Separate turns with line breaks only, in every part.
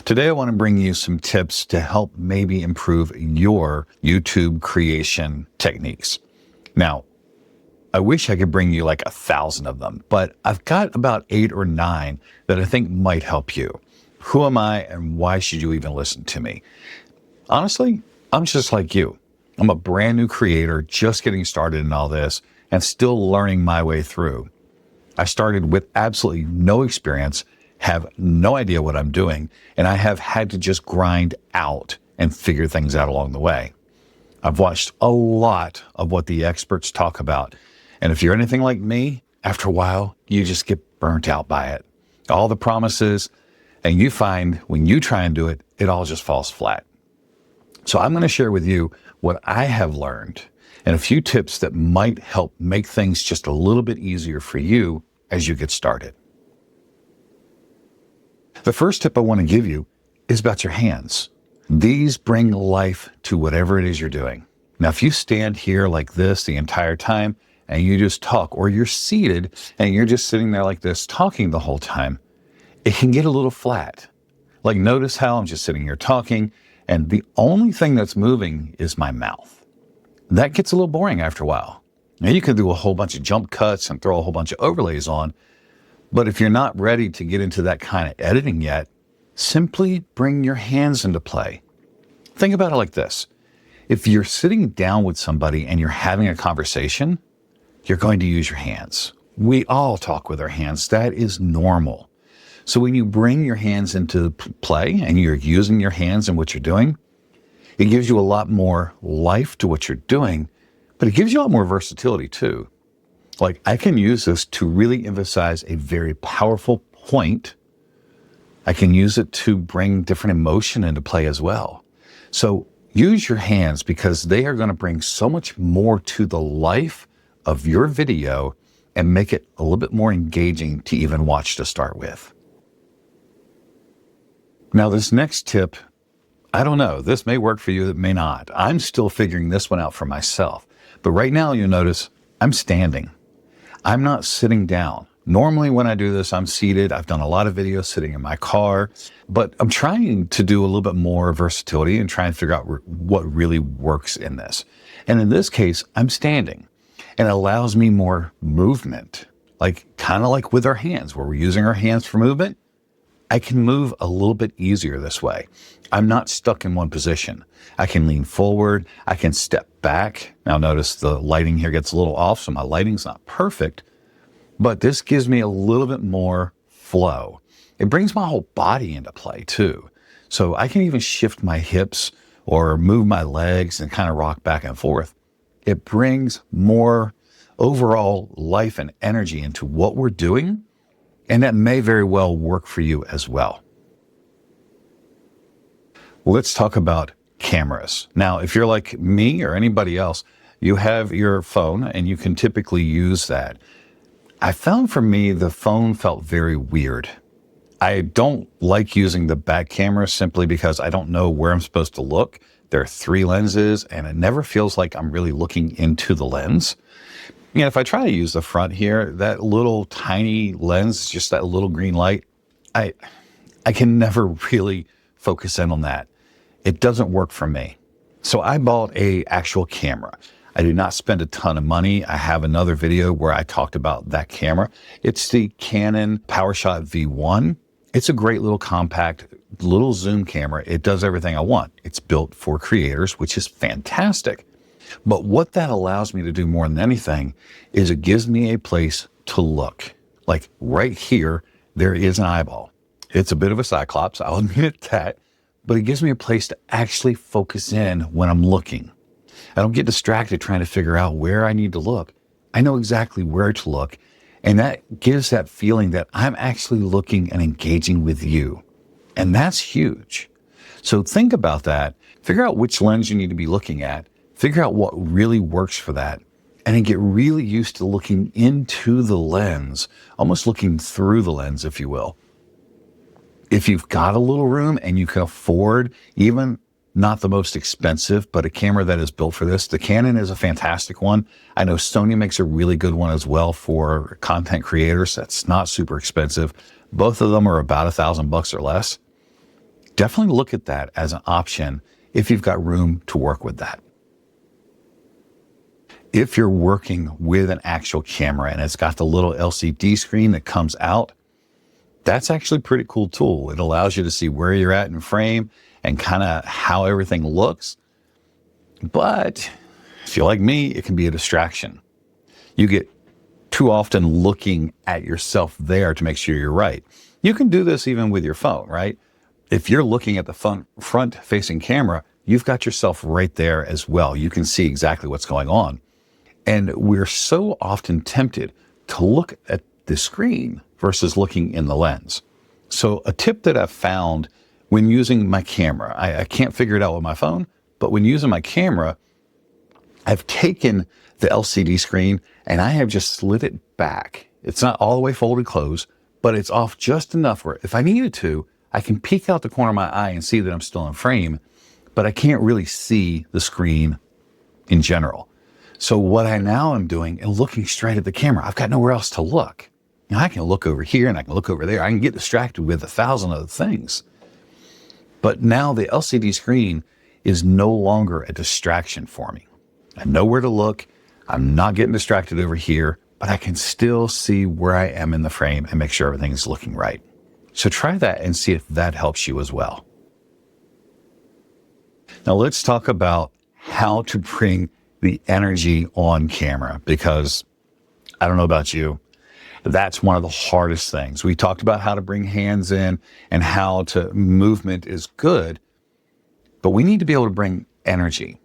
Today, I want to bring you some tips to help maybe improve your YouTube creation techniques. Now, I wish I could bring you like 1,000 of them, but I've got about 8 or 9 that I think might help you. Who am I and why should you even listen to me? Honestly, I'm just like you. I'm a brand new creator, just getting started in all this and still learning my way through. I started with absolutely no experience, have no idea what I'm doing, and I have had to just grind out and figure things out along the way. I've watched a lot of what the experts talk about, and if you're anything like me, after a while, you just get burnt out by it. All the promises, and you find when you try and do it, it all just falls flat. So I'm going to share with you what I have learned and a few tips that might help make things just a little bit easier for you as you get started. The first tip I want to give you is about your hands. These bring life to whatever it is you're doing. Now, if you stand here like this the entire time and you just talk, or you're seated and you're just sitting there like this talking the whole time, it can get a little flat. Like, notice how I'm just sitting here talking and the only thing that's moving is my mouth. That gets a little boring after a while. Now, you can do a whole bunch of jump cuts and throw a whole bunch of overlays on, but if you're not ready to get into that kind of editing yet, simply bring your hands into play. Think about it like this. If you're sitting down with somebody and you're having a conversation, you're going to use your hands. We all talk with our hands. That is normal. So when you bring your hands into play and you're using your hands in what you're doing, it gives you a lot more life to what you're doing, but it gives you a lot more versatility too. Like, I can use this to really emphasize a very powerful point. I can use it to bring different emotion into play as well. So use your hands because they are going to bring so much more to the life of your video and make it a little bit more engaging to even watch to start with. Now, this next tip, I don't know, this may work for you, it may not. I'm still figuring this one out for myself. But right now, you'll notice I'm standing. I'm not sitting down. Normally when I do this, I'm seated. I've done a lot of videos sitting in my car, but I'm trying to do a little bit more versatility and try and figure out what really works in this. And in this case, I'm standing, and it allows me more movement, like kind of like with our hands, where we're using our hands for movement. I can move a little bit easier this way. I'm not stuck in one position. I can lean forward. I can step back. Now notice the lighting here gets a little off, so my lighting's not perfect, but this gives me a little bit more flow. It brings my whole body into play too. So I can even shift my hips or move my legs and kind of rock back and forth. It brings more overall life and energy into what we're doing, and that may very well work for you as well. Let's talk about cameras. Now, if you're like me or anybody else, you have your phone and you can typically use that. I found for me, the phone felt very weird. I don't like using the back camera simply because I don't know where I'm supposed to look. There are 3 lenses and it never feels like I'm really looking into the lens. You know, if I try to use the front here, that little tiny lens, just that little green light, I can never really focus in on that. It doesn't work for me. So I bought an actual camera. I did not spend a ton of money. I have another video where I talked about that camera. It's the Canon PowerShot V1. It's a great little compact, little zoom camera. It does everything I want. It's built for creators, which is fantastic. But what that allows me to do more than anything is it gives me a place to look. Like right here, there is an eyeball. It's a bit of a cyclops, I'll admit that, but it gives me a place to actually focus in when I'm looking. I don't get distracted trying to figure out where I need to look. I know exactly where to look, and that gives that feeling that I'm actually looking and engaging with you. And that's huge. So think about that. Figure out which lens you need to be looking at. Figure out what really works for that, and then get really used to looking into the lens, almost looking through the lens, if you will. If you've got a little room and you can afford even not the most expensive, but a camera that is built for this, the Canon is a fantastic one. I know Sony makes a really good one as well for content creators. That's not super expensive. Both of them are about $1,000 or less. definitely look at that as an option if you've got room to work with that. If you're working with an actual camera and it's got the little LCD screen that comes out, that's actually a pretty cool tool. It allows you to see where you're at in frame and kind of how everything looks. But if you're like me, it can be a distraction. You get too often looking at yourself there to make sure you're right. You can do this even with your phone, right? If you're looking at the front-facing camera, you've got yourself right there as well. You can see exactly what's going on. And we're so often tempted to look at the screen versus looking in the lens. So a tip that I've found when using my camera, I can't figure it out with my phone, but when using my camera, I've taken the LCD screen and I have just slid it back. It's not all the way folded closed, but it's off just enough where if I needed to, I can peek out the corner of my eye and see that I'm still in frame, but I can't really see the screen in general. So what I now am doing is looking straight at the camera. I've got nowhere else to look. Now I can look over here and I can look over there. I can get distracted with 1,000 other things. But now the LCD screen is no longer a distraction for me. I know where to look. I'm not getting distracted over here, but I can still see where I am in the frame and make sure everything is looking right. So try that and see if that helps you as well. Now let's talk about how to bring the energy on camera, because I don't know about you, that's one of the hardest things. We talked about how to bring hands in and how to movement is good, but we need to be able to bring energy.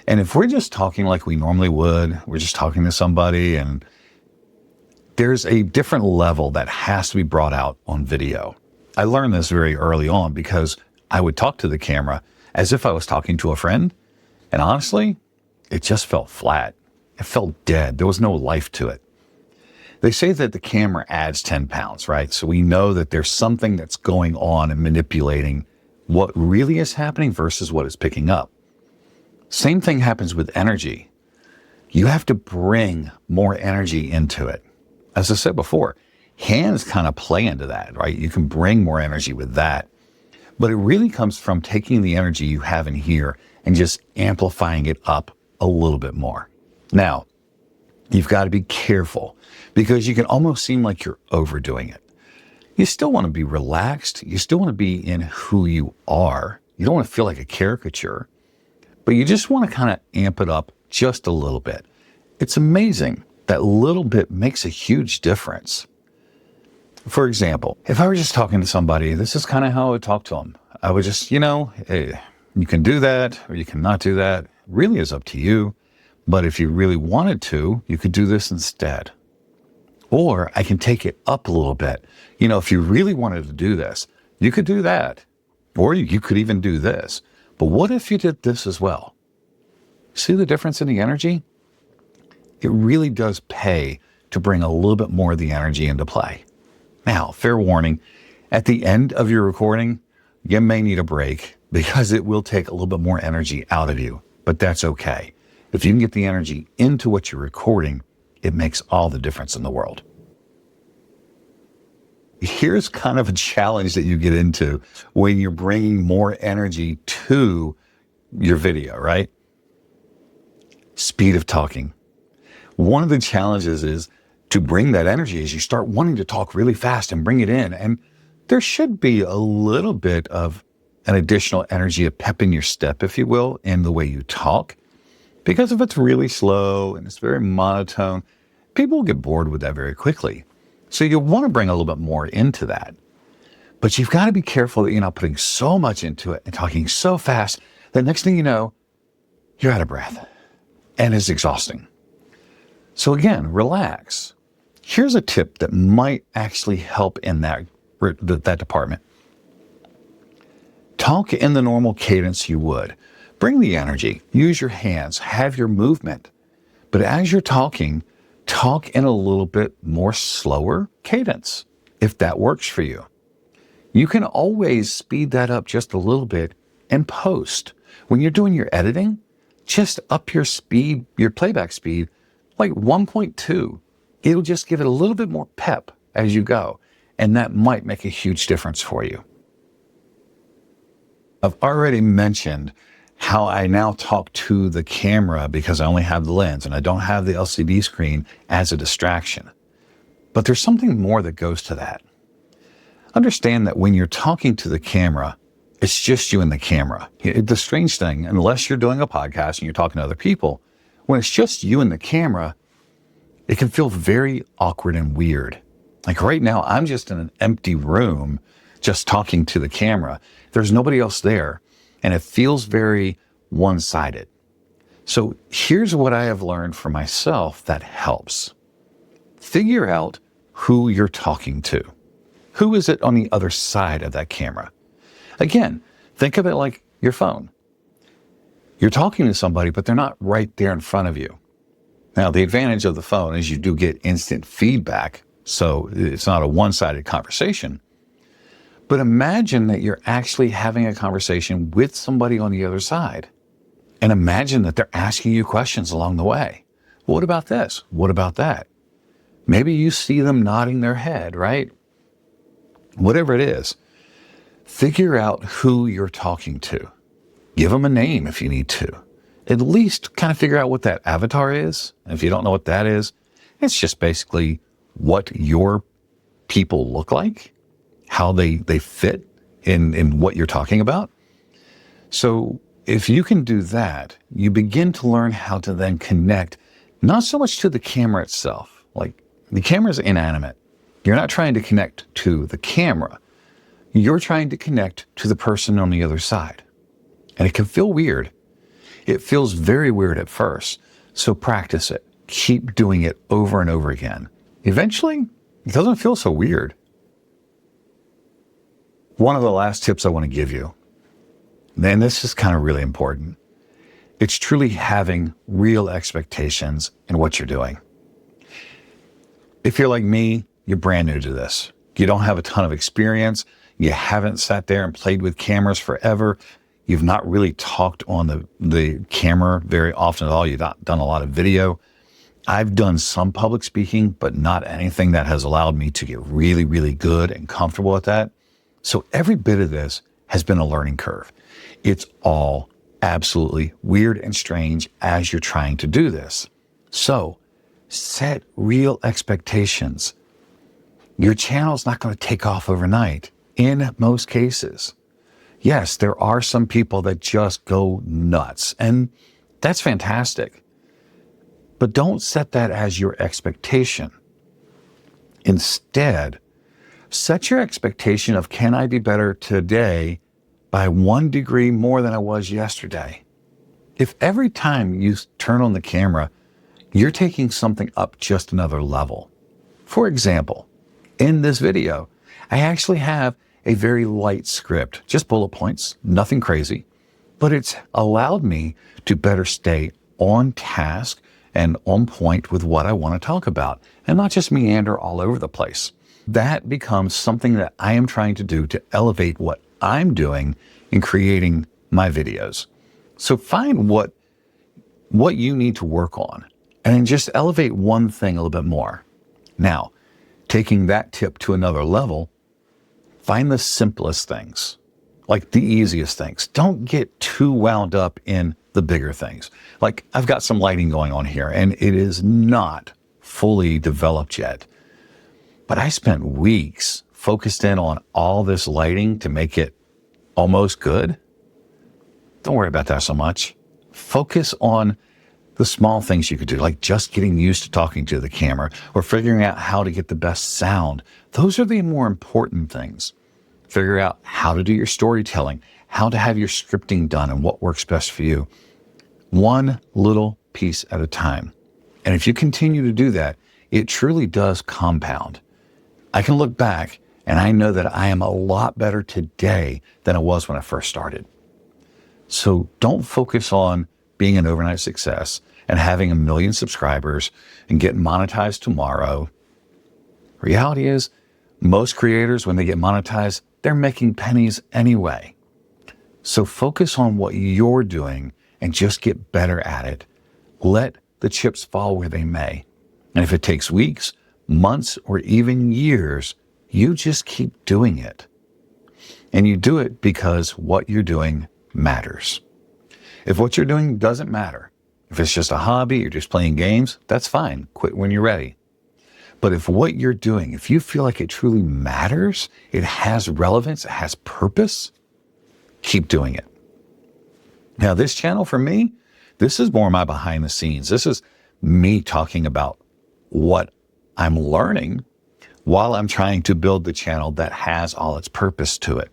And if we're just talking like we normally would, we're just talking to somebody, and there's a different level that has to be brought out on video. I learned this very early on because I would talk to the camera as if I was talking to a friend. And honestly, it just felt flat. It felt dead. There was no life to it. They say that the camera adds 10 pounds, right? So we know that there's something that's going on and manipulating what really is happening versus what is picking up. Same thing happens with energy. You have to bring more energy into it. As I said before, hands kind of play into that, right? You can bring more energy with that. But it really comes from taking the energy you have in here and just amplifying it up a little bit more. Now, you've got to be careful because you can almost seem like you're overdoing it. You still want to be relaxed. You still want to be in who you are. You don't want to feel like a caricature, but you just want to kind of amp it up just a little bit. It's amazing. That little bit makes a huge difference. For example, if I were just talking to somebody, this is kind of how I would talk to them. I would just, hey, you can do that or you cannot do that. Really is up to you. But if you really wanted to, you could do this instead. Or I can take it up a little bit. If you really wanted to do this, you could do that. Or you could even do this. But what if you did this as well? See the difference in the energy? It really does pay to bring a little bit more of the energy into play. Now, fair warning, at the end of your recording, you may need a break because it will take a little bit more energy out of you, but that's okay. If you can get the energy into what you're recording, it makes all the difference in the world. Here's kind of a challenge that you get into when you're bringing more energy to your video, right? Speed of talking. One of the challenges is to bring that energy as you start wanting to talk really fast and bring it in. And there should be a little bit of an additional energy, a pep in your step, if you will, in the way you talk. Because if it's really slow and it's very monotone, people will get bored with that very quickly. So you want to bring a little bit more into that. But you've got to be careful that you're not putting so much into it and talking so fast that next thing you know, you're out of breath and it's exhausting. So again, relax. Here's a tip that might actually help in that department. Talk in the normal cadence you would. Bring the energy, use your hands, have your movement. But as you're talking, talk in a little bit more slower cadence, if that works for you. You can always speed that up just a little bit in post. When you're doing your editing, just up your speed, your playback speed, like 1.2. It'll just give it a little bit more pep as you go. And that might make a huge difference for you. I've already mentioned how I now talk to the camera because I only have the lens and I don't have the LCD screen as a distraction. But there's something more that goes to that. Understand that when you're talking to the camera, it's just you and the camera. The strange thing, unless you're doing a podcast and you're talking to other people, when it's just you and the camera, it can feel very awkward and weird. Like right now, I'm just in an empty room, just talking to the camera. There's nobody else there, and it feels very one-sided. So here's what I have learned for myself that helps. Figure out who you're talking to. Who is it on the other side of that camera? Again, think of it like your phone. You're talking to somebody, but they're not right there in front of you. Now, the advantage of the phone is you do get instant feedback, so it's not a one-sided conversation. But imagine that you're actually having a conversation with somebody on the other side. And imagine that they're asking you questions along the way. What about this? What about that? Maybe you see them nodding their head, right? Whatever it is, figure out who you're talking to. Give them a name if you need to. At least kind of figure out what that avatar is. And if you don't know what that is, it's just basically what your people look like, how they fit in what you're talking about. So if you can do that, you begin to learn how to then connect, not so much to the camera itself. Like the camera is inanimate. You're not trying to connect to the camera. You're trying to connect to the person on the other side. And it can feel weird. It feels very weird at first. So practice it. Keep doing it over and over again. Eventually, it doesn't feel so weird. One of the last tips I want to give you, and this is kind of really important, it's truly having real expectations in what you're doing. If you're like me, you're brand new to this. You don't have a ton of experience. You haven't sat there and played with cameras forever. You've not really talked on the camera very often at all. You've not done a lot of video. I've done some public speaking, but not anything that has allowed me to get really, really good and comfortable at that. So every bit of this has been a learning curve. It's all absolutely weird and strange as you're trying to do this. So set real expectations. Your channel's not going to take off overnight in most cases. Yes, there are some people that just go nuts, and that's fantastic. But don't set that as your expectation. Instead, set your expectation of, can I be better today by 1 degree more than I was yesterday? If every time you turn on the camera, you're taking something up just another level. For example, in this video, I actually have a very light script, just bullet points, nothing crazy, but it's allowed me to better stay on task and on point with what I want to talk about and not just meander all over the place. That becomes something that I am trying to do to elevate what I'm doing in creating my videos. So find what you need to work on and then just elevate one thing a little bit more. Now, taking that tip to another level, find the simplest things, like the easiest things. Don't get too wound up in the bigger things. Like I've got some lighting going on here and it is not fully developed yet, but I spent weeks focused in on all this lighting to make it almost good. Don't worry about that so much. Focus on the small things you could do, like just getting used to talking to the camera or figuring out how to get the best sound. Those are the more important things. Figure out how to do your storytelling, how to have your scripting done and what works best for you. One little piece at a time. And if you continue to do that, it truly does compound. I can look back and I know that I am a lot better today than I was when I first started. So don't focus on being an overnight success and having 1 million subscribers and getting monetized tomorrow. Reality is, most creators, when they get monetized, they're making pennies anyway. So focus on what you're doing and just get better at it. Let the chips fall where they may. And if it takes weeks, months, or even years, you just keep doing it. And you do it because what you're doing matters. If what you're doing doesn't matter, if it's just a hobby, you're just playing games, that's fine. Quit when you're ready. But if what you're doing, if you feel like it truly matters, it has relevance, it has purpose, keep doing it. Now, this channel for me, this is more my behind the scenes. This is me talking about what I'm learning while I'm trying to build the channel that has all its purpose to it.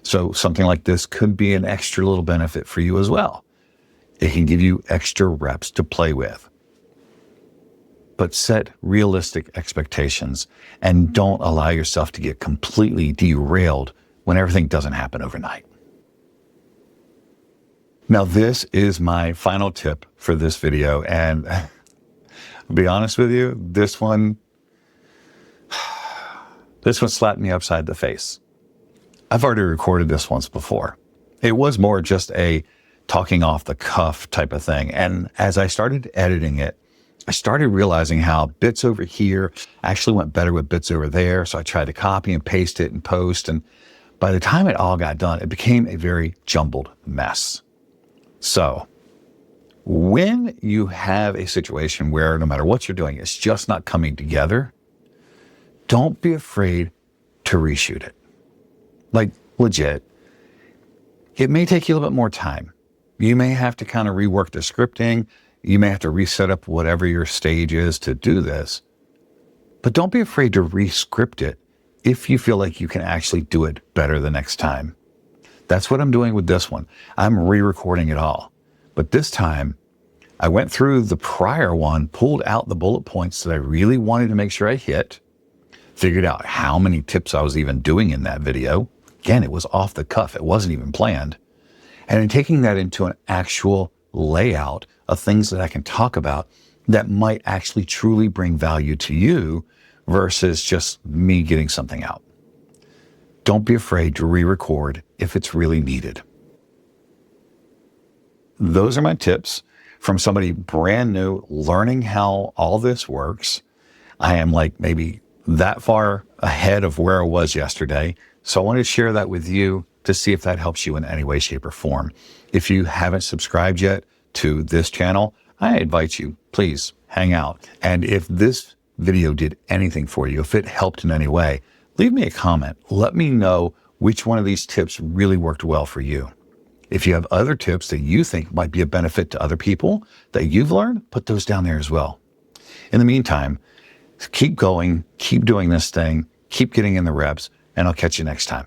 So something like this could be an extra little benefit for you as well. It can give you extra reps to play with. But set realistic expectations and don't allow yourself to get completely derailed when everything doesn't happen overnight. Now, this is my final tip for this video. And I'll be honest with you, this one slapped me upside the face. I've already recorded this once before. It was more just a talking off the cuff type of thing. And as I started editing it, I started realizing how bits over here actually went better with bits over there. So I tried to copy and paste it and post. And by the time it all got done, it became a very jumbled mess. So when you have a situation where no matter what you're doing, it's just not coming together, don't be afraid to reshoot it. Like, legit. It may take you a little bit more time. You may have to kind of rework the scripting. You may have to reset up whatever your stage is to do this. But don't be afraid to re-script it if you feel like you can actually do it better the next time. That's what I'm doing with this one. I'm re-recording it all. But this time, I went through the prior one, pulled out the bullet points that I really wanted to make sure I hit, figured out how many tips I was even doing in that video. Again, it was off the cuff. It wasn't even planned. And in taking that into an actual layout of things that I can talk about that might actually truly bring value to you versus just me getting something out. Don't be afraid to re-record if it's really needed. Those are my tips from somebody brand new learning how all this works. I am like maybe that far ahead of where I was yesterday. So I wanted to share that with you to see if that helps you in any way, shape, or form. If you haven't subscribed yet to this channel, I invite you, please hang out. And if this video did anything for you, if it helped in any way, leave me a comment. Let me know which one of these tips really worked well for you. If you have other tips that you think might be a benefit to other people that you've learned, put those down there as well. In the meantime, keep going, keep doing this thing, keep getting in the reps, and I'll catch you next time.